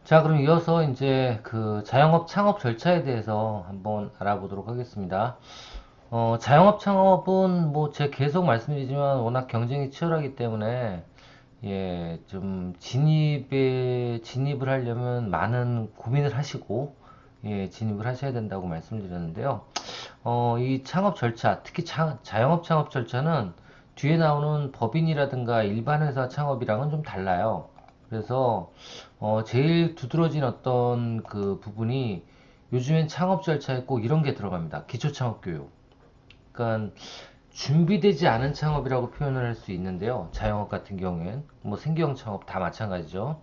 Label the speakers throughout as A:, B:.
A: 자, 그럼 이어서 이제 그 자영업 창업 절차에 대해서 한번 알아보도록 하겠습니다. 자영업 창업은 뭐 제가 계속 말씀드리지만 워낙 경쟁이 치열하기 때문에 좀 진입을 하려면 많은 고민을 하시고 진입을 하셔야 된다고 말씀드렸는데요. 이 창업 절차, 특히 자영업 창업 절차는 뒤에 나오는 법인이라든가 일반 회사 창업이랑은 좀 달라요. 그래서 제일 두드러진 어떤 그 부분이 요즘엔 창업 절차에 꼭 이런 게 들어갑니다. 기초 창업 교육. 그러니까 준비되지 않은 창업이라고 표현을 할 수 있는데요. 자영업 같은 경우엔 뭐 생계형 창업 다 마찬가지죠.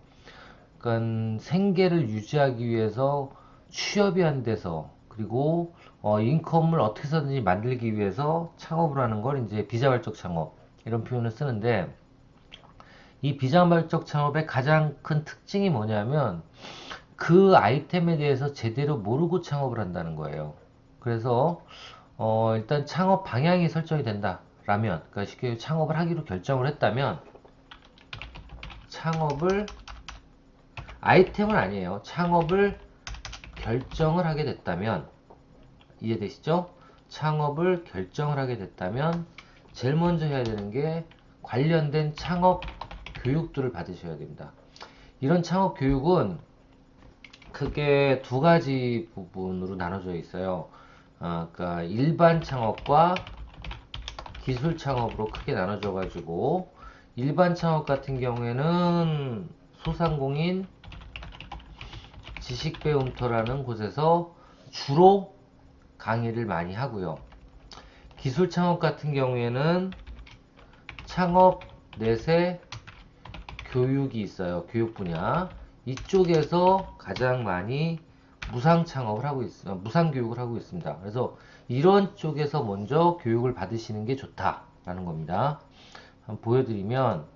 A: 그러니까 생계를 유지하기 위해서 취업이 안 돼서 그리고 인컴을 어떻게 해서든지 만들기 위해서 창업을 하는 걸 이제 비자발적 창업 이런 표현을 쓰는데 이 비자발적 창업의 가장 큰 특징이 뭐냐면 그 아이템에 대해서 제대로 모르고 창업을 한다는 거예요. 그래서 일단 창업 방향이 설정이 된다라면, 그러니까 쉽게 창업을 하기로 결정을 했다면 창업을 아이템은 아니에요. 창업을 결정을 하게 됐다면 이해되시죠? 창업을 결정을 하게 됐다면 제일 먼저 해야 되는 게 관련된 창업 교육들을 받으셔야 됩니다. 이런 창업 교육은 크게 두 가지 부분으로 나눠져 있어요. 그러니까 일반 창업과 기술 창업으로 크게 나눠져 가지고 일반 창업 같은 경우에는 소상공인 지식배움터라는 곳에서 주로 강의를 많이 하고요. 기술 창업 같은 경우에는 창업 내세 교육이 있어요. 교육 분야. 이쪽에서 가장 많이 무상 교육을 하고 있습니다. 그래서 이런 쪽에서 먼저 교육을 받으시는 게 좋다라는 겁니다. 한번 보여드리면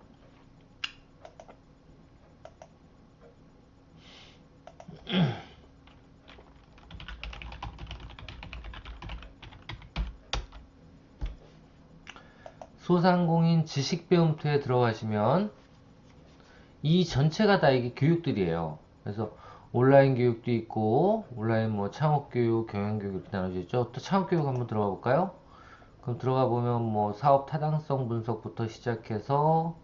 A: 소상공인 지식배움터에 들어가시면 이 전체가 다 이게 교육들이에요. 그래서 온라인 교육도 있고 온라인 뭐 창업교육, 경영교육 이렇게 나눠져 있죠. 또 창업교육 한번 들어가 볼까요? 그럼 들어가 보면 뭐 사업 타당성 분석부터 시작해서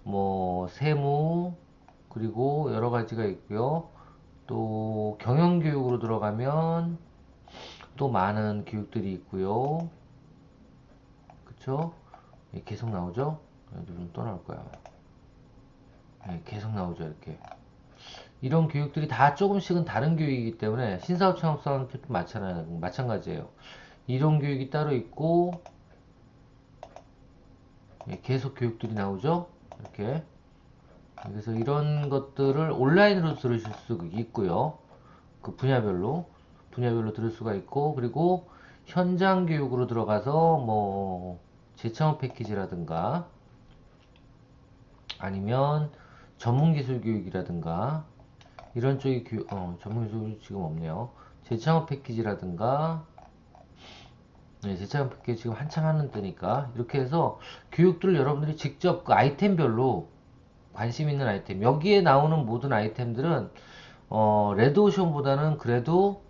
A: 뭐 세무 그리고 여러 가지가 있고요. 또 경영교육으로 들어가면 또 많은 교육들이 있고요. 그쵸? 계속 나오죠? 좀 또 나올 거야. 계속 나오죠, 이렇게. 이런 교육들이 다 조금씩은 다른 교육이기 때문에 신사업 창업사한테 마찬가지예요. 이론 교육이 따로 있고 계속 교육들이 나오죠. 이렇게. 그래서 이런 것들을 온라인으로 들으실 수 있고요. 그 분야별로 들을 수가 있고 그리고 현장 교육으로 들어가서 뭐 재창업 패키지라든가 아니면 전문 기술 교육이라든가 이런 쪽이 전문 기술 지금 없네요. 재창업 패키지라든가 재창업 패키지 지금 한창 하는 때니까 이렇게 해서 교육들을 여러분들이 직접 그 아이템별로 관심 있는 아이템 여기에 나오는 모든 아이템들은 레드오션보다는 그래도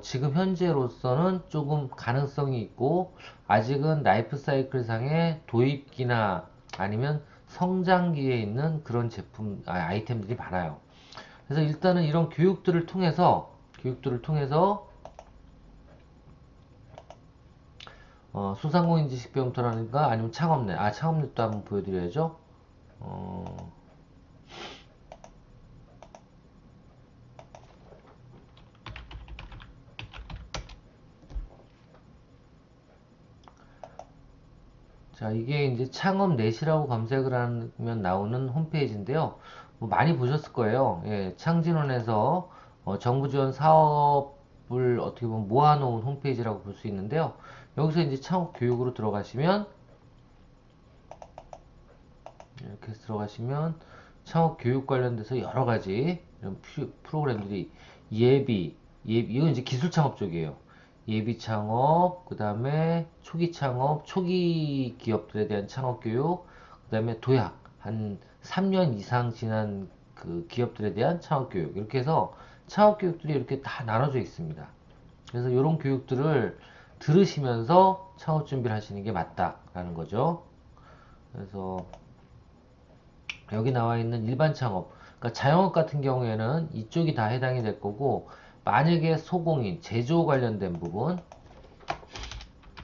A: 지금 현재로서는 조금 가능성이 있고 아직은 라이프 사이클 상의 도입기나 아니면 성장기에 있는 그런 아이템들이 많아요. 그래서 일단은 이런 교육들을 통해서 소상공인 지식배움터라든가 아니면 창업넷도 한번 보여드려야죠. 어, 자, 이게 이제 창업넷이라고 검색을 하면 나오는 홈페이지인데요. 뭐 많이 보셨을 거예요. 창진원에서 정부 지원 사업을 어떻게 보면 모아놓은 홈페이지라고 볼 수 있는데요. 여기서 이제 창업 교육으로 들어가시면 이렇게 들어가시면 창업 교육 관련돼서 여러 가지 이런 프로그램들이 예비, 이건 이제 기술 창업 쪽이에요. 예비 창업, 그 다음에 초기 창업, 초기 기업들에 대한 창업 교육, 그 다음에 도약, 한 3년 이상 지난 그 기업들에 대한 창업교육, 이렇게 해서 창업교육들이 이렇게 다 나눠져 있습니다. 그래서 이런 교육들을 들으시면서 창업 준비를 하시는 게 맞다라는 거죠. 그래서 여기 나와 있는 일반 창업, 그러니까 자영업 같은 경우에는 이쪽이 다 해당이 될 거고, 만약에 소공인, 제조 관련된 부분,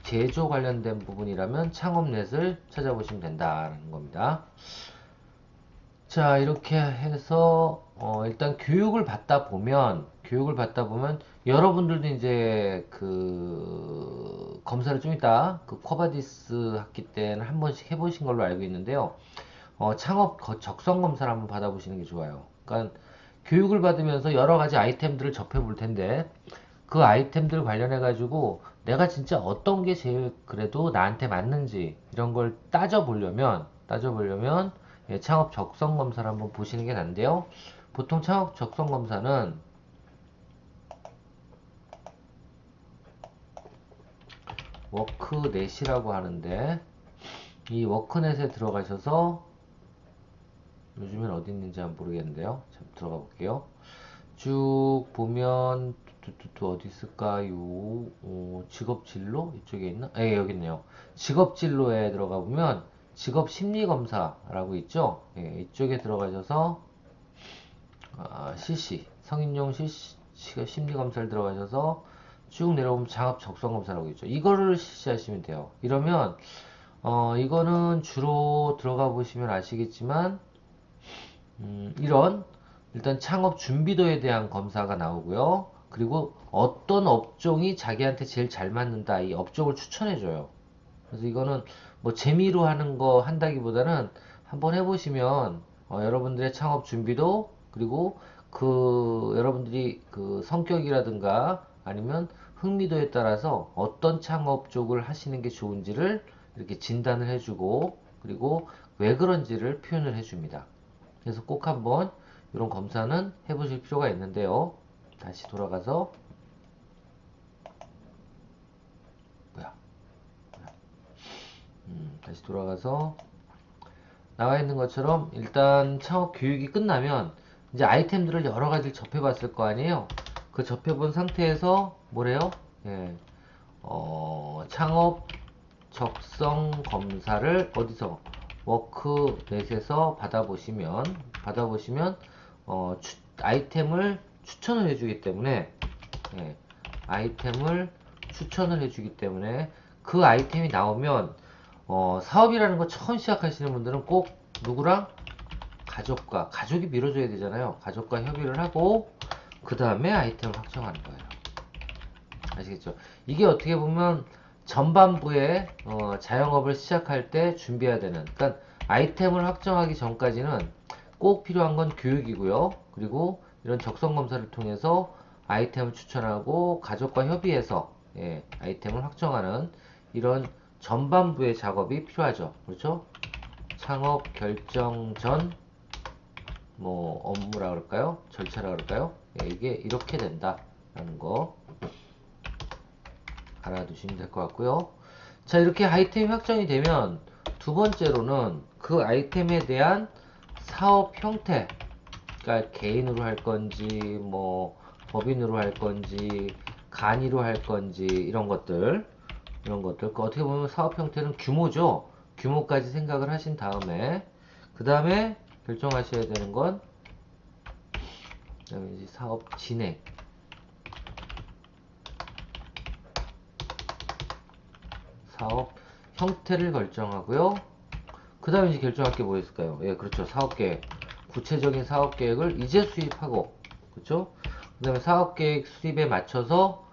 A: 제조 관련된 부분이라면 창업넷을 찾아보시면 된다는 겁니다. 자, 이렇게 해서 일단 교육을 받다 보면 여러분들도 이제 그 검사를 좀 이따 그 쿼바디스 학기 때는 한 번씩 해보신 걸로 알고 있는데요. 창업 적성 검사를 한번 받아보시는 게 좋아요. 그러니까 교육을 받으면서 여러 가지 아이템들을 접해 볼 텐데, 그 아이템들 관련해 가지고 내가 진짜 어떤 게 제일 그래도 나한테 맞는지 이런 걸 따져보려면 예, 창업 적성 검사를 한번 보시는 게 난데요. 보통 창업 적성 검사는 워크넷이라고 하는데, 이 워크넷에 들어가셔서 요즘엔 어디 있는지 잘 모르겠는데요. 자, 들어가 볼게요. 쭉 보면 어디 있을까요? 직업진로 이쪽에 있나? 예, 여기 있네요. 직업진로에 들어가 보면 직업심리검사라고 있죠. 예, 이쪽에 들어가셔서 CC 성인용 CC 심리검사를 들어가셔서 쭉 내려오면 장업 적성검사라고 있죠. 이거를 실시하시면 돼요. 이러면 이거는 주로 들어가 보시면 아시겠지만 이런 일단 창업 준비도에 대한 검사가 나오고요. 그리고 어떤 업종이 자기한테 제일 잘 맞는다, 이 업종을 추천해줘요. 그래서 이거는 뭐 재미로 하는 거 한다기보다는 한번 해보시면 여러분들의 창업 준비도, 그리고 그 여러분들이 그 성격이라든가 아니면 흥미도에 따라서 어떤 창업 쪽을 하시는 게 좋은지를 이렇게 진단을 해주고, 그리고 왜 그런지를 표현을 해줍니다. 그래서 꼭 한번 이런 검사는 해보실 필요가 있는데요. 다시 돌아가서 뭐야? 다시 돌아가서 나와 있는 것처럼 일단 창업 교육이 끝나면 이제 아이템들을 여러 가지를 접해봤을 거 아니에요. 그 접해본 상태에서 뭐래요? 예, 창업 적성 검사를 어디서 워크넷에서 받아보시면 아이템을 추천을 해주기 때문에, 예, 아이템을 추천을 해주기 때문에 그 아이템이 나오면 사업이라는 거 처음 시작하시는 분들은 꼭 누구랑 가족이 밀어줘야 되잖아요. 가족과 협의를 하고 그 다음에 아이템을 확정하는 거예요. 아시겠죠? 이게 어떻게 보면 전반부에 자영업을 시작할 때 준비해야 되는, 그러니까 아이템을 확정하기 전까지는 꼭 필요한 건 교육이고요. 그리고 이런 적성 검사를 통해서 아이템을 추천하고 가족과 협의해서, 예, 아이템을 확정하는 이런 전반부의 작업이 필요하죠. 그렇죠? 창업 결정 전 뭐 업무라 그럴까요? 절차라 그럴까요? 예, 이게 이렇게 된다라는 거 알아두시면 될 것 같고요. 자, 이렇게 아이템이 확정이 되면 두 번째로는 그 아이템에 대한 사업 형태, 그러니까 개인으로 할 건지 뭐 법인으로 할 건지 간이로 할 건지 이런 것들 그 어떻게 보면 사업 형태는 규모죠. 규모까지 생각을 하신 다음에 그 다음에 결정하셔야 되는 건 그다음에 이제 사업 진행, 사업 형태를 결정하고요. 그 다음에 이제 결정할 게 뭐 있을까요? 예, 그렇죠. 사업계획. 구체적인 사업계획을 이제 수립하고, 그렇죠? 그 다음에 사업계획 수립에 맞춰서,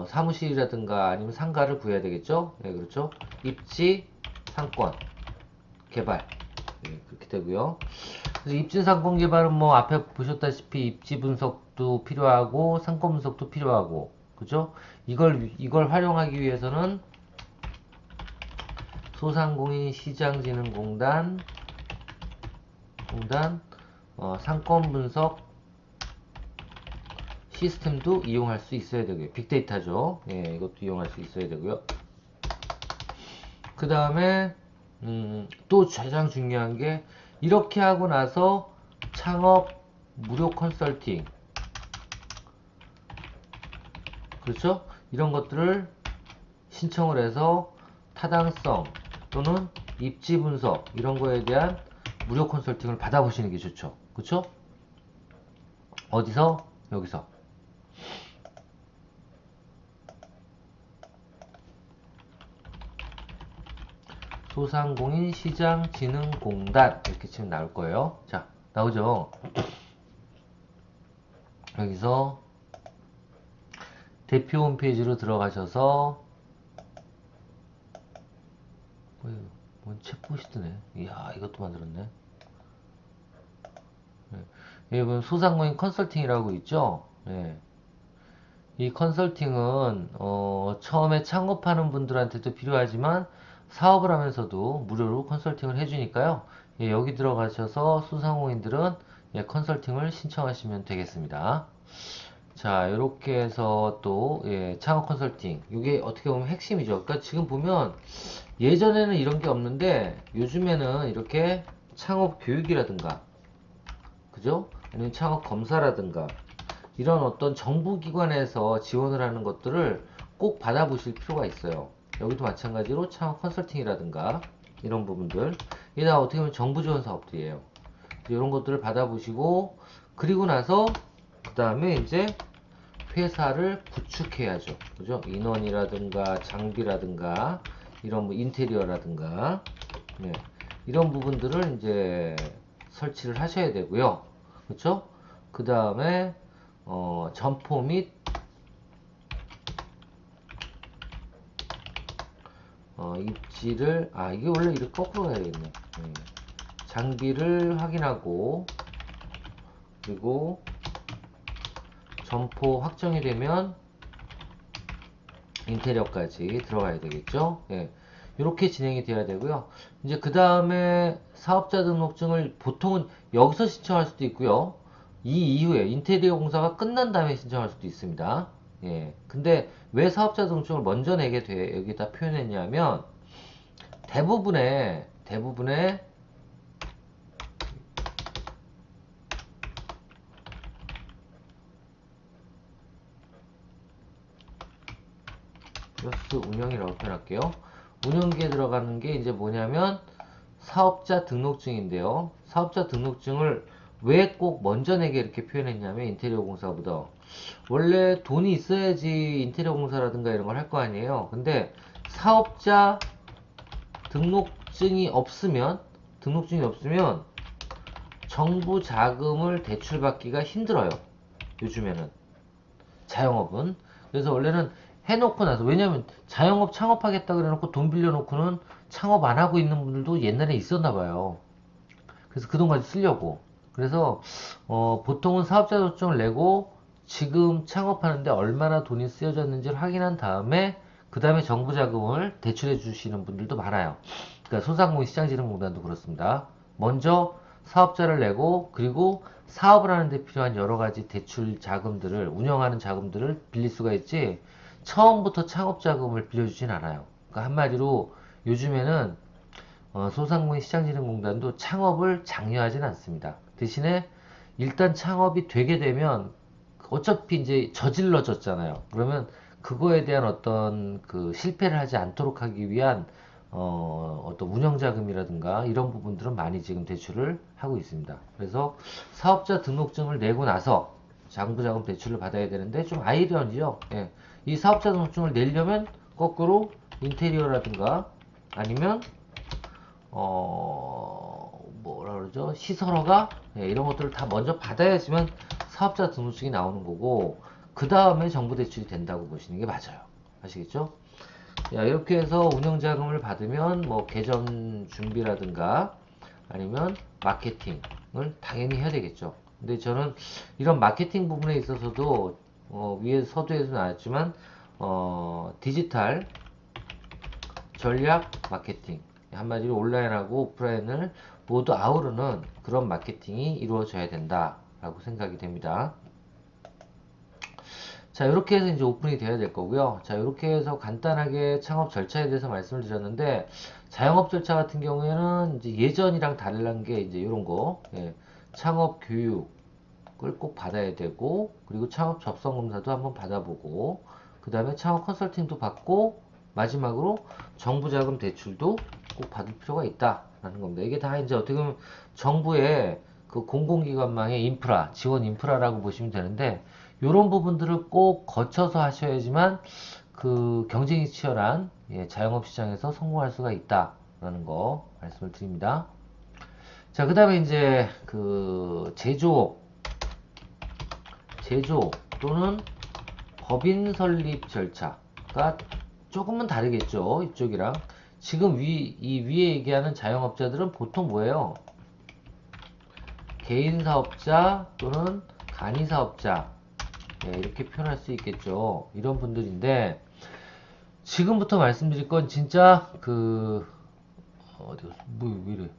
A: 사무실이라든가 아니면 상가를 구해야 되겠죠? 예, 그렇죠. 입지, 상권, 개발. 예, 그렇게 되고요. 그래서 입지 상권 개발은 뭐 앞에 보셨다시피 입지 분석도 필요하고, 상권 분석도 필요하고, 그죠? 이걸 활용하기 위해서는 소상공인시장진흥공단 상권 분석 시스템도 이용할 수 있어야 되고요. 빅데이터죠. 예, 이것도 이용할 수 있어야 되고요. 그 다음에 또 가장 중요한 게 이렇게 하고 나서 창업 무료 컨설팅, 그렇죠? 이런 것들을 신청을 해서 타당성 또는 입지 분석 이런 거에 대한 무료 컨설팅을 받아보시는 게 좋죠. 그렇죠? 어디서? 여기서. 소상공인 시장진흥공단 이렇게 치면 나올 거예요. 자, 나오죠? 여기서 대표 홈페이지로 들어가셔서 뭔 챗봇이 네 이야, 이것도 만들었네. 네. 여러분 소상공인 컨설팅이라고 있죠? 네. 이 컨설팅은 처음에 창업하는 분들한테도 필요하지만 사업을 하면서도 무료로 컨설팅을 해주니까요. 예, 여기 들어가셔서 소상공인들은 예, 컨설팅을 신청하시면 되겠습니다. 자, 이렇게 해서 또 예, 창업 컨설팅 이게 어떻게 보면 핵심이죠. 그러니까 지금 보면 예전에는 이런 게 없는데 요즘에는 이렇게 창업 교육이라든가 그죠? 아니면 창업 검사라든가 이런 어떤 정부기관에서 지원을 하는 것들을 꼭 받아보실 필요가 있어요. 여기도 마찬가지로 창업 컨설팅이라든가 이런 부분들 이게 다 어떻게 보면 정부 지원 사업들이에요. 이런 것들을 받아보시고 그리고 나서 그 다음에 이제 회사를 구축해야죠. 그죠? 인원이라든가 장비라든가 이런 뭐 인테리어라든가 네. 이런 부분들을 이제 설치를 하셔야 되고요. 그렇죠? 그 다음에 점포 및 입지를 이게 원래 이렇게 거꾸로 가야 되겠네. 장비를 확인하고 그리고 점포 확정이 되면 인테리어까지 들어가야 되겠죠. 예. 이렇게 진행이 돼야 되고요. 이제 그 다음에 사업자 등록증을 보통은 여기서 신청할 수도 있고요. 이 이후에 인테리어 공사가 끝난 다음에 신청할 수도 있습니다. 예. 근데 왜 사업자 등록증을 먼저 내게 돼 여기다 표현했냐면 대부분의 플러스 운영이라고 표현할게요. 운영기에 들어가는 게 이제 뭐냐면 사업자 등록증인데요. 사업자 등록증을 왜 꼭 먼저 내게 이렇게 표현했냐면 인테리어 공사보다 원래 돈이 있어야지 인테리어 공사라든가 이런 걸 할 거 아니에요. 근데 사업자 등록증이 없으면 정부 자금을 대출받기가 힘들어요. 요즘에는 자영업은. 그래서 원래는 해놓고 나서 왜냐면 자영업 창업하겠다 그래놓고 돈 빌려놓고는 창업 안 하고 있는 분들도 옛날에 있었나 봐요. 그래서 그 돈까지 쓰려고. 그래서 보통은 사업자 등록증을 내고 지금 창업하는데 얼마나 돈이 쓰여졌는지를 확인한 다음에 그 다음에 정부 자금을 대출해 주시는 분들도 많아요. 그러니까 소상공인 시장진흥공단도 그렇습니다. 먼저 사업자를 내고 그리고 사업을 하는데 필요한 여러 가지 대출 자금들을 운영하는 자금들을 빌릴 수가 있지 처음부터 창업 자금을 빌려주진 않아요. 그러니까 한마디로 요즘에는 소상공인 시장진흥공단도 창업을 장려하진 않습니다. 대신에 일단 창업이 되게 되면 어차피 이제 저질러졌잖아요. 그러면 그거에 대한 어떤 그 실패를 하지 않도록 하기 위한 어떤 운영자금이라든가 이런 부분들은 많이 지금 대출을 하고 있습니다. 그래서 사업자 등록증을 내고 나서 장부자금 대출을 받아야 되는데 좀 아이러니죠. 예. 이 사업자 등록증을 내려면 거꾸로 인테리어라든가 아니면 뭐라 그러죠? 시설허가 예, 이런 것들을 다 먼저 받아야지만 사업자 등록증이 나오는 거고 그 다음에 정부 대출이 된다고 보시는 게 맞아요. 아시겠죠? 야, 이렇게 해서 운영자금을 받으면 뭐 개점 준비라든가 아니면 마케팅을 당연히 해야 되겠죠. 근데 저는 이런 마케팅 부분에 있어서도 위에 서두에서 나왔지만 디지털 전략 마케팅 한마디로 온라인하고 오프라인을 모두 아우르는 그런 마케팅이 이루어져야 된다라고 생각이 됩니다. 자, 이렇게 해서 이제 오픈이 되어야 될 거고요. 자, 이렇게 해서 간단하게 창업 절차에 대해서 말씀을 드렸는데, 자영업 절차 같은 경우에는 이제 예전이랑 다른 게 이제 이런 거, 예, 창업 교육을 꼭 받아야 되고, 그리고 창업 접선 검사도 한번 받아보고, 그 다음에 창업 컨설팅도 받고, 마지막으로 정부 자금 대출도 꼭 받을 필요가 있다라는 겁니다. 이게 다 이제 어떻게 보면 정부의 그 공공기관망의 인프라, 지원 인프라라고 보시면 되는데, 이런 부분들을 꼭 거쳐서 하셔야지만 그 경쟁이 치열한 자영업 시장에서 성공할 수가 있다라는 거 말씀을 드립니다. 자, 그 다음에 이제 그 제조 또는 법인 설립 절차가 조금은 다르겠죠. 이쪽이랑. 지금 이 위에 얘기하는 자영업자들은 보통 뭐예요? 개인 사업자 또는 간이 사업자. 이렇게 표현할 수 있겠죠. 이런 분들인데, 지금부터 말씀드릴 건 진짜 어디 갔어? 왜 이래?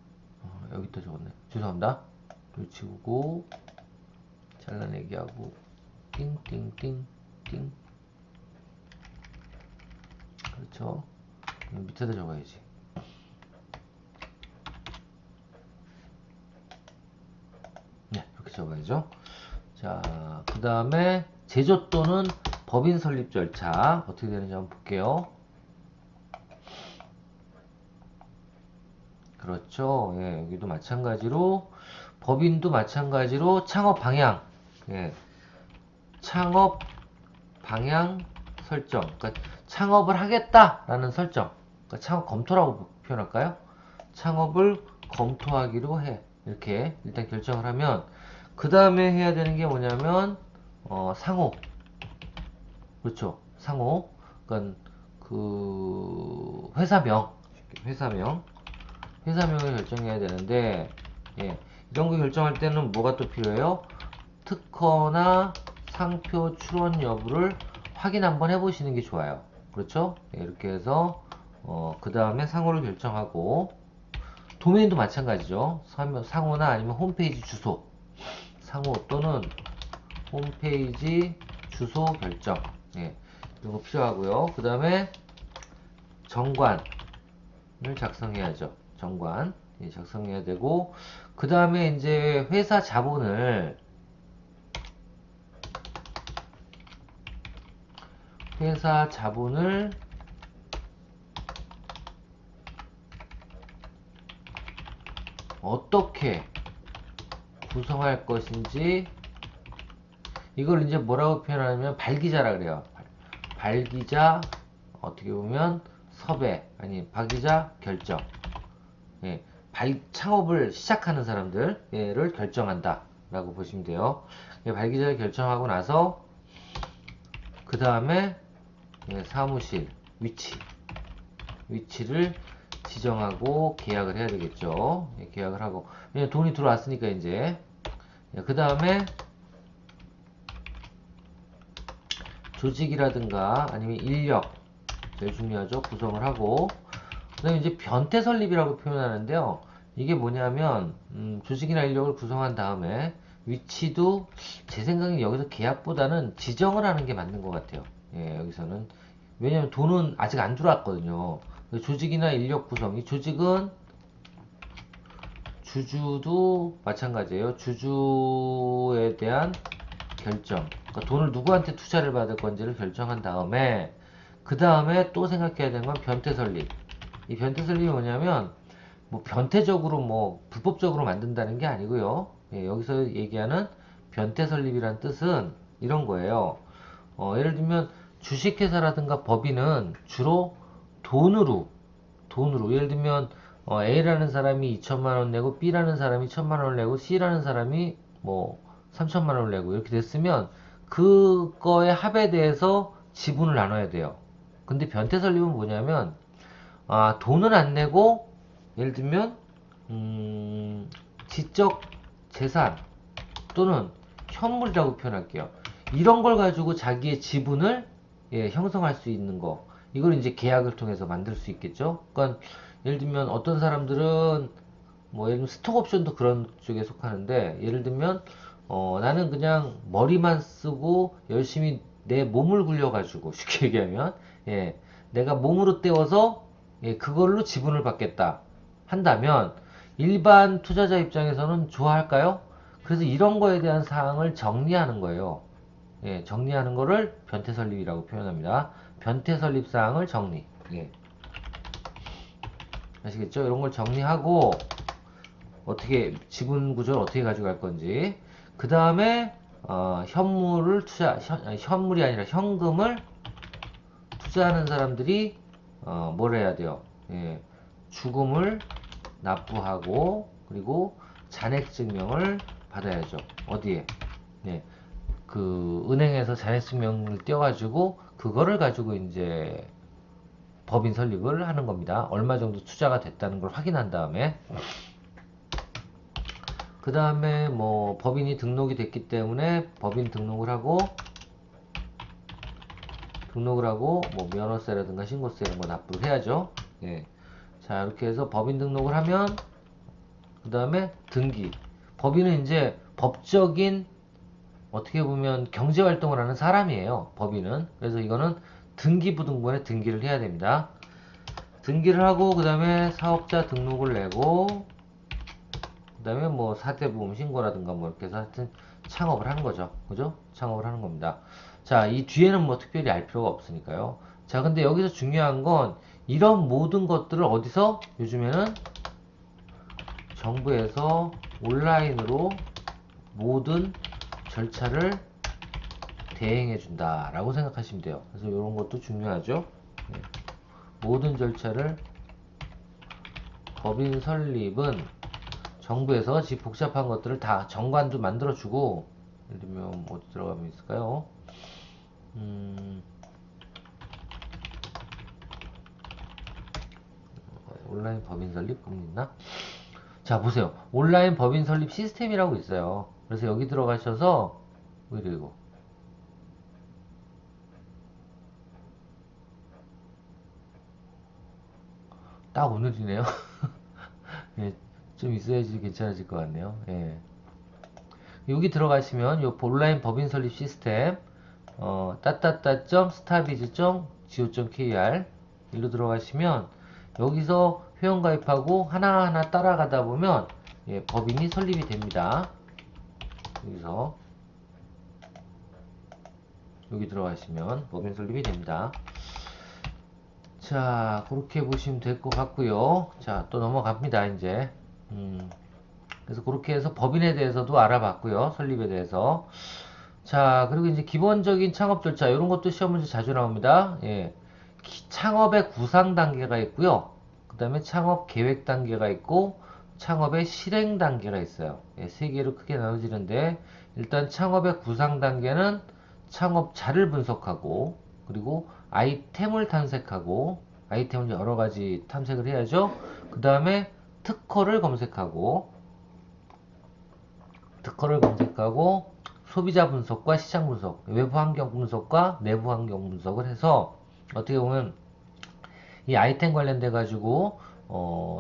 A: 여기 있다 적었네. 죄송합니다. 요 지우고 잘라내기 하고 띵띵띵띵. 그렇죠. 밑에다 적어야지. 네, 이렇게 적어야죠. 자, 그 다음에 제조 또는 법인 설립 절차 어떻게 되는지 한번 볼게요. 그렇죠. 예, 여기도 마찬가지로 법인도 마찬가지로 창업 방향, 예, 창업 방향 설정. 그러니까 창업을 하겠다라는 설정. 그러니까 창업 검토라고 표현할까요? 창업을 검토하기로 해. 이렇게 일단 결정을 하면 그 다음에 해야 되는 게 뭐냐면 상호. 그렇죠. 상호. 그러니까 그 회사명을 결정해야 되는데, 예, 이런 거 결정할 때는 뭐가 또 필요해요? 특허나 상표 출원 여부를 확인 한번 해보시는 게 좋아요. 그렇죠? 예, 이렇게 해서 그 다음에 상호를 결정하고, 도메인도 마찬가지죠. 상호나 아니면 홈페이지 주소, 상호 또는 홈페이지 주소 결정, 예, 이런 거 필요하고요. 그 다음에 정관을 작성해야죠. 정관, 예, 작성해야 되고, 그 다음에 이제 회사 자본을 어떻게 구성할 것인지, 이걸 이제 뭐라고 표현하냐면 발기자라 그래요. 발기자, 어떻게 보면 섭외, 아니 발기자 결정. 예, 창업을 시작하는 사람들을 결정한다 라고 보시면 돼요. 예, 발기자를 결정하고 나서 그 다음에 사무실 위치를 지정하고 계약을 해야 되겠죠. 예, 계약을 하고, 왜냐면 돈이 들어왔으니까 이제. 그 다음에 조직이라든가 아니면 인력, 제일 중요하죠. 구성을 하고, 그 다음에 이제 변태 설립이라고 표현하는데요. 이게 뭐냐면 조직이나 인력을 구성한 다음에 위치도 제 생각엔 여기서 계약보다는 지정을 하는 게 맞는 것 같아요. 예, 여기서는. 왜냐면 돈은 아직 안 들어왔거든요. 조직이나 인력 구성, 이 조직은 주주도 마찬가지예요. 주주에 대한 결정, 그러니까 돈을 누구한테 투자를 받을 건지를 결정한 다음에, 그 다음에 또 생각해야 되는 건 변태 설립. 이 변태 설립이 뭐냐면 뭐 변태적으로 뭐 불법적으로 만든다는 게 아니고요. 예, 여기서 얘기하는 변태 설립이란 뜻은 이런 거예요. 예를 들면 주식회사라든가 법인은 주로 돈으로 예를 들면 A라는 사람이 2천만 원 내고 B라는 사람이 1천만 원을 내고 C라는 사람이 뭐 3천만 원을 내고 이렇게 됐으면 그거의 합에 대해서 지분을 나눠야 돼요. 근데 변태 설립은 뭐냐면 돈은 안 내고 예를 들면 지적 재산 또는 현물이라고 표현할게요. 이런 걸 가지고 자기의 지분을 형성할 수 있는 거. 이걸 이제 계약을 통해서 만들 수 있겠죠. 그러니까 예를 들면 어떤 사람들은 뭐 예를 들면 스톡 옵션도 그런 쪽에 속하는데, 예를 들면 나는 그냥 머리만 쓰고 열심히 내 몸을 굴려가지고 쉽게 얘기하면 내가 몸으로 때워서 그걸로 지분을 받겠다 한다면 일반 투자자 입장에서는 좋아할까요? 그래서 이런 거에 대한 사항을 정리하는 거예요. 예, 정리하는 거를 변태 설립이라고 표현합니다. 변태 설립 사항을 정리. 예. 아시겠죠? 이런 걸 정리하고 어떻게 지분 구조를 어떻게 가져갈 건지. 그 다음에 현물을 현물이 아니라 현금을 투자하는 사람들이 뭘 해야 돼요? 예, 주금을 납부하고 그리고 잔액 증명을 받아야죠. 어디에? 네, 그 은행에서 잔액 증명을 떼어가지고 그거를 가지고 이제 법인 설립을 하는 겁니다. 얼마 정도 투자가 됐다는 걸 확인한 다음에 그 다음에 뭐 법인이 등록이 됐기 때문에 법인 등록을 하고 뭐 면허세라든가 신고세 이런 거 납부를 해야죠. 예. 자, 이렇게 해서 법인 등록을 하면 그 다음에 등기. 법인은 이제 법적인 어떻게 보면 경제활동을 하는 사람이에요. 법인은. 그래서 이거는 등기부등본에 등기를 해야 됩니다. 등기를 하고 그 다음에 사업자 등록을 내고 그 다음에 뭐 사대보험 신고라든가 뭐 이렇게 해서 하여튼 창업을 하는 거죠. 그죠? 창업을 하는 겁니다. 자, 이 뒤에는 뭐 특별히 알 필요가 없으니까요. 자, 근데 여기서 중요한 건 이런 모든 것들을 어디서 요즘에는 정부에서 온라인으로 모든 절차를 대행해 준다 라고 생각하시면 돼요. 그래서 이런 것도 중요하죠. 네. 모든 절차를 법인 설립은 정부에서 집 복잡한 것들을 다 정관도 만들어주고, 예를 들면 어디 들어가면 있을까요? 온라인 법인 설립 있나? 자, 보세요. 온라인 법인 설립 시스템이라고 있어요. 그래서 여기 들어가셔서 이거 딱 오늘이네요. 예, 좀 있어야지 괜찮아질 것 같네요. 예. 여기 들어가시면 요 온라인 법인 설립 시스템 따따따.starbiz.go.kr 일로 들어가시면 여기서 회원가입하고 하나하나 따라가다 보면 예, 법인이 설립이 됩니다. 여기서 여기 들어가시면 법인 설립이 됩니다. 자, 그렇게 보시면 될 것 같고요. 자, 또 넘어갑니다. 이제 그래서 그렇게 해서 법인에 대해서도 알아봤고요. 설립에 대해서. 자, 그리고 이제 기본적인 창업 절차, 이런 것도 시험 문제 자주 나옵니다. 예. 창업의 구상 단계가 있고요. 그 다음에 창업 계획 단계가 있고, 창업의 실행 단계가 있어요. 예, 세 개로 크게 나눠지는데, 일단 창업의 구상 단계는 창업자를 분석하고, 그리고 아이템을 탐색하고, 아이템을 여러 가지 탐색을 해야죠. 그 다음에 특허를 검색하고 소비자 분석과 시장 분석, 외부 환경 분석과 내부 환경 분석을 해서 어떻게 보면 이 아이템 관련돼 가지고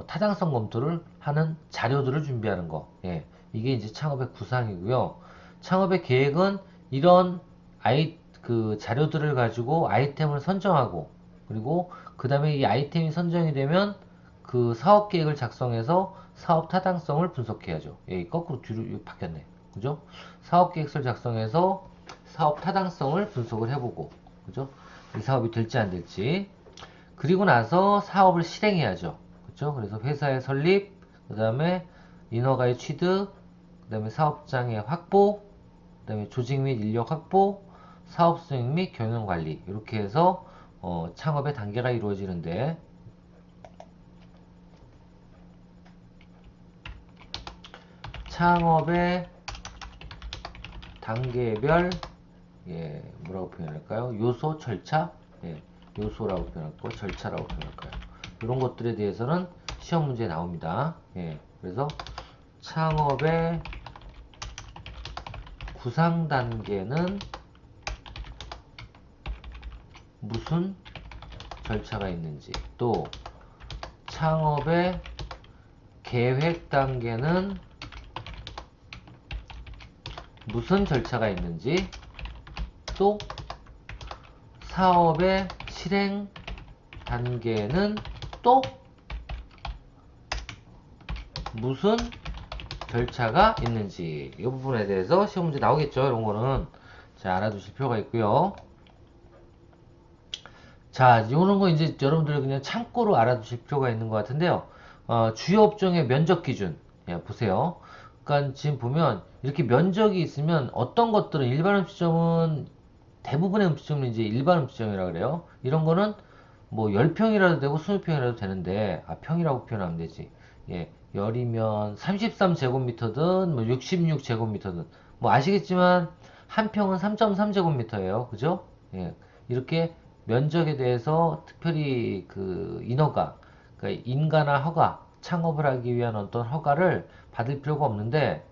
A: 타당성 검토를 하는 자료들을 준비하는 거. 예. 이게 이제 창업의 구상이고요. 창업의 계획은 이런 그 자료들을 가지고 아이템을 선정하고 그리고 그 다음에 이 아이템이 선정이 되면 그 사업 계획을 작성해서 사업 타당성을 분석해야죠. 예, 거꾸로 뒤로 바뀌었네. 그죠? 사업 계획서를 작성해서 사업 타당성을 분석을 해보고, 그죠? 이 사업이 될지 안 될지. 그리고 나서 사업을 실행해야죠. 그죠? 그래서 회사의 설립, 그 다음에 인허가의 취득, 그 다음에 사업장의 확보, 그 다음에 조직 및 인력 확보, 사업 수행 및 경영 관리. 이렇게 해서 창업의 단계가 이루어지는데, 창업의 단계별 예, 뭐라고 표현할까요? 요소, 절차, 예, 요소라고 표현할거, 절차라고 표현할까요? 이런 것들에 대해서는 시험 문제에 나옵니다. 예, 그래서 창업의 구상 단계는 무슨 절차가 있는지, 또 창업의 계획 단계는 무슨 절차가 있는지, 또 사업의 실행 단계는 또 무슨 절차가 있는지 이 부분에 대해서 시험 문제 나오겠죠. 이런 거는 자 알아두실 필요가 있고요. 자, 이런 거 이제 여러분들 그냥 참고로 알아두실 필요가 있는 것 같은데요. 주요 업종의 면적 기준. 예, 보세요. 그러니까 지금 보면 이렇게 면적이 있으면 어떤 것들은 일반 음식점은 대부분의 음식점은 이제 일반 음식점이라 그래요. 이런 거는 뭐 10평이라도 되고 20평이라도 되는데 평이라고 표현하면 되지. 예. 열이면 33제곱미터든 뭐 66제곱미터든 뭐 아시겠지만 한 평은 3.3제곱미터예요. 그죠? 예. 이렇게 면적에 대해서 특별히 그 인허가, 그러니까 인가나 허가, 창업을 하기 위한 어떤 허가를 받을 필요가 없는데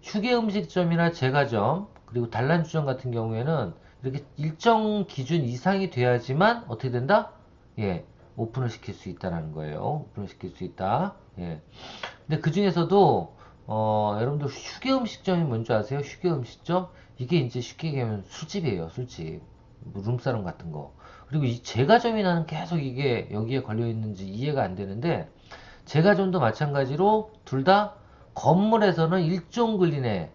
A: 휴게 음식점이나 제과점 그리고 단란주점 같은 경우에는 이렇게 일정 기준 이상이 돼야지만 어떻게 된다? 예, 오픈을 시킬 수 있다는 거예요. 오픈을 시킬 수 있다. 예. 근데 그 중에서도 여러분들 휴게 음식점이 뭔지 아세요? 휴게 음식점? 이게 이제 쉽게 얘기하면 술집이에요, 술집. 뭐 룸사롱 같은 거. 그리고 이 제과점이 나는 계속 이게 여기에 걸려 있는지 이해가 안 되는데 제과점도 마찬가지로 둘 다 건물에서는 일종 근린에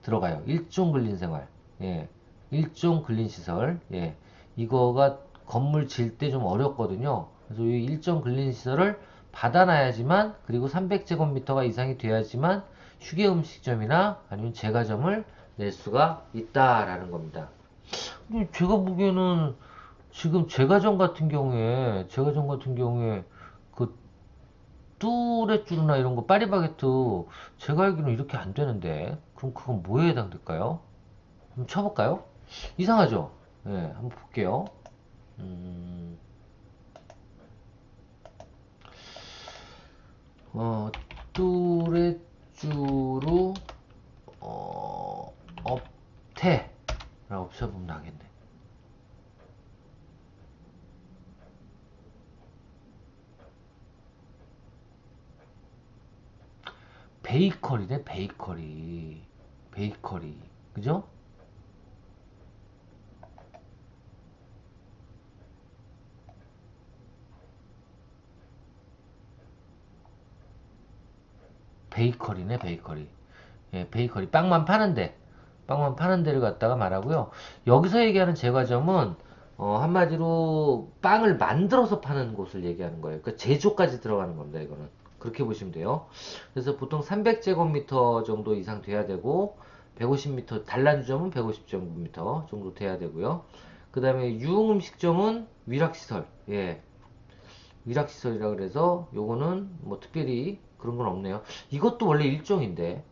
A: 들어가요. 일종 근린 생활. 예. 일종 근린 시설. 예. 이거가 건물 질 때 좀 어렵거든요. 그래서 이 일종 근린 시설을 받아놔야지만 그리고 300제곱미터가 이상이 돼야지만 휴게 음식점이나 아니면 제과점을 낼 수가 있다라는 겁니다. 근데 제가 보기에는 지금 제과점 같은 경우에 그 뚜레쥬르나 이런 거 파리바게트 제가 알기로는 이렇게 안 되는데 그럼 그건 뭐에 해당될까요? 한번 쳐볼까요? 이상하죠? 예, 한번 볼게요. 음, 어, 뚜레쥬르 업태라고 쳐보면 나겠네. 베이커리네, 베이커리. 베이커리. 그죠? 베이커리네, 베이커리. 예, 베이커리. 빵만 파는 데를 갖다가 말하고요. 여기서 얘기하는 제과점은, 한마디로 빵을 만들어서 파는 곳을 얘기하는 거예요. 그러니까 제조까지 들어가는 겁니다, 이거는. 그렇게 보시면 돼요. 그래서 보통 300제곱미터 정도 이상 돼야 되고, 150m, 단란주점은 150제곱미터 정도 돼야 되고요. 그 다음에 유흥음식점은 위락시설. 예, 위락시설이라 그래서 요거는 뭐 특별히 그런 건 없네요. 이것도 원래 일종인데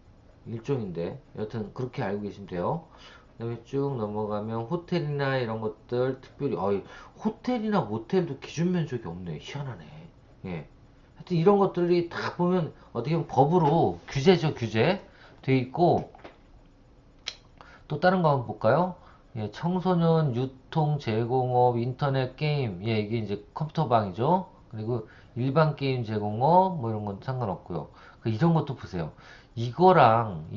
A: 여튼 그렇게 알고 계시면 돼요. 그 다음에 쭉 넘어가면 호텔이나 이런 것들 특별히 호텔이나 모텔도 기준 면적이 없네. 희한하네. 예. 하여튼 이런 것들이 다 보면 어떻게 보면 법으로 규제죠, 규제 돼 있고. 또 다른 거 한번 볼까요? 예, 청소년 유통 제공업 인터넷 게임, 예, 이게 이제 컴퓨터방이죠. 그리고 일반 게임 제공업 뭐 이런 건 상관없고요. 이런 것도 보세요. 이거랑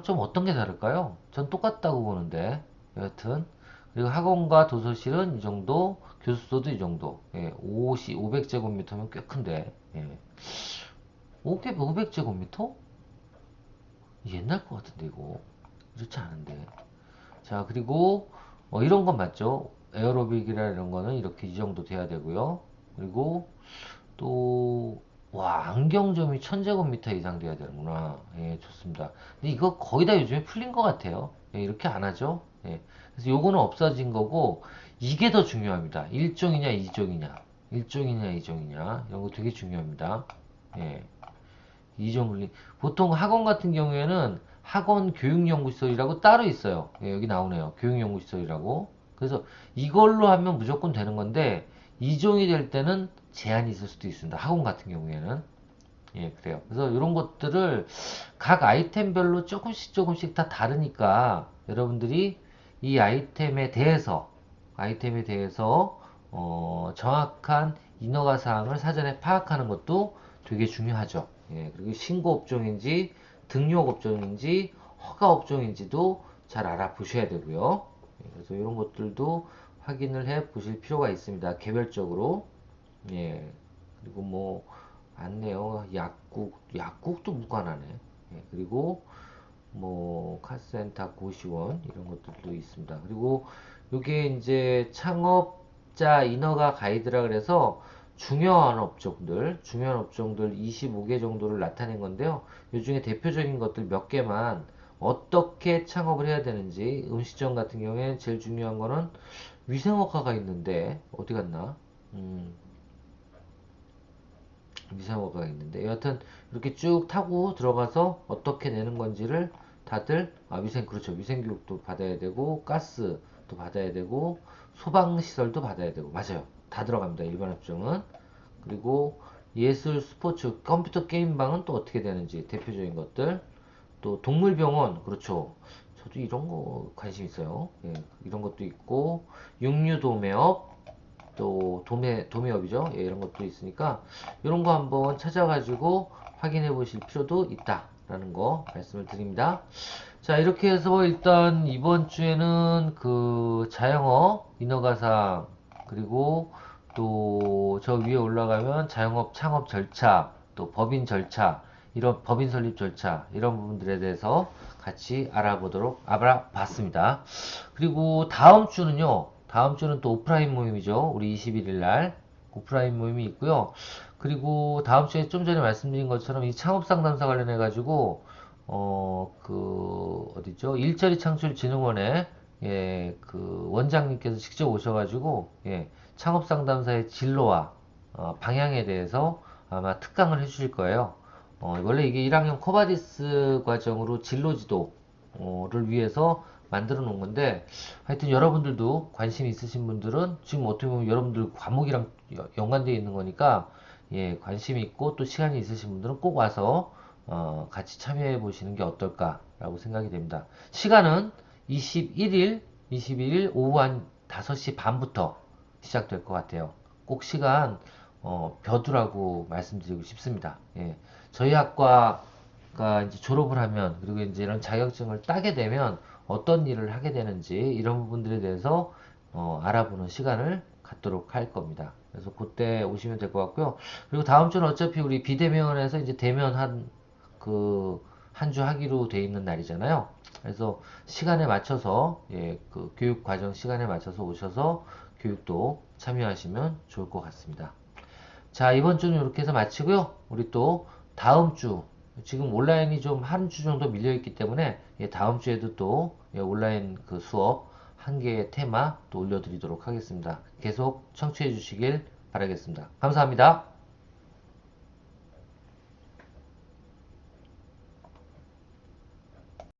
A: 좀 어떤 게 다를까요? 전 똑같다고 보는데 여하튼. 그리고 학원과 도서실은 이 정도, 교습소도 이 정도. 예, 500제곱미터면 꽤 큰데. 예. 500제곱미터? 옛날 것 같은데 이거. 그렇지 않은데. 자, 그리고 이런 건 맞죠? 에어로빅이라 이런 거는 이렇게 이 정도 돼야 되고요. 그리고 또 와, 안경점이 1000제곱미터 이상 돼야 되는구나. 예, 좋습니다. 근데 이거 거의 다 요즘에 풀린 것 같아요. 예, 이렇게 안 하죠? 예. 그래서 요거는 없어진 거고 이게 더 중요합니다. 일종이냐 이종이냐. 일종이냐 이종이냐. 이런 거 되게 중요합니다. 예. 이종 근리 보통 학원 같은 경우에는 학원 교육연구시설이라고 따로 있어요. 예, 여기 나오네요. 교육연구시설이라고. 그래서 이걸로 하면 무조건 되는 건데 이종이 될 때는 제한이 있을 수도 있습니다. 학원 같은 경우에는. 예, 그래요. 그래서 이런 것들을 각 아이템별로 조금씩 다 다르니까 여러분들이 이 아이템에 대해서 정확한 인허가 사항을 사전에 파악하는 것도 되게 중요하죠. 예, 그리고 신고 업종인지 등록 업종인지 허가 업종인지도 잘 알아보셔야 되고요. 예, 그래서 이런 것들도 확인을 해 보실 필요가 있습니다. 개별적으로. 예, 그리고 뭐, 안내요. 약국도 무관하네. 예, 그리고 뭐 카센터 고시원 이런 것들도 있습니다. 그리고 요게 이제 창업자 인허가 가이드라 그래서 중요한 업종들 25개 정도를 나타낸 건데요. 요 중에 대표적인 것들 몇 개만 어떻게 창업을 해야 되는지, 음식점 같은 경우에 제일 중요한 거는 위생허가가 있는데 어디 갔나? 음, 위생허가가 있는데 여하튼 이렇게 쭉 타고 들어가서 어떻게 내는 건지를 다들 그렇죠, 위생교육도 받아야 되고 가스도 받아야 되고 소방시설도 받아야 되고 맞아요, 다 들어갑니다 일반 업종은. 그리고 예술 스포츠 컴퓨터 게임방은 또 어떻게 되는지 대표적인 것들, 또 동물병원 그렇죠, 저도 이런 거 관심 있어요. 예, 이런 것도 있고 육류도매업, 또 도매업이죠. 예, 이런 것도 있으니까 이런 거 한번 찾아가지고 확인해 보실 필요도 있다라는 거 말씀을 드립니다. 자, 이렇게 해서 일단 이번 주에는 그 자영업 인허가상, 그리고 또 저 위에 올라가면 자영업 창업 절차, 또 법인 절차, 이런 법인 설립 절차 이런 부분들에 대해서 같이 알아봤습니다. 그리고 다음 주는 또 오프라인 모임이죠. 우리 21일 날 오프라인 모임이 있고요. 그리고 다음 주에 좀 전에 말씀드린 것처럼 이 창업 상담사 관련해 가지고 어디죠? 일자리 창출 진흥원에 예, 그 원장님께서 직접 오셔가지고 예, 창업 상담사의 진로와 방향에 대해서 아마 특강을 해주실 거예요. 원래 이게 1학년 코바디스 과정으로 진로 지도를 위해서 만들어 놓은 건데, 하여튼 여러분들도 관심 있으신 분들은 지금 어떻게 보면 여러분들 과목이랑 연관되어 있는 거니까 예, 관심 있고 또 시간이 있으신 분들은 꼭 와서 같이 참여해 보시는 게 어떨까라고 생각이 됩니다. 시간은 21일 오후 한 5시 반부터 시작될 것 같아요. 꼭 시간 벼두라고 말씀드리고 싶습니다. 예. 저희 학과가 이제 졸업을 하면, 그리고 이제 이런 자격증을 따게 되면 어떤 일을 하게 되는지 이런 부분들에 대해서 알아보는 시간을 갖도록 할 겁니다. 그래서 그때 오시면 될 것 같고요. 그리고 다음 주는 어차피 우리 비대면에서 이제 대면 한 주 하기로 돼 있는 날이잖아요. 그래서 시간에 맞춰서 예, 그 교육 과정 시간에 맞춰서 오셔서 교육도 참여하시면 좋을 것 같습니다. 자, 이번 주는 이렇게 해서 마치고요. 우리 또 다음 주, 지금 온라인이 좀 한 주 정도 밀려 있기 때문에 예, 다음 주에도 또 예, 온라인 그 수업 한 개의 테마 또 올려드리도록 하겠습니다. 계속 청취해 주시길 바라겠습니다. 감사합니다.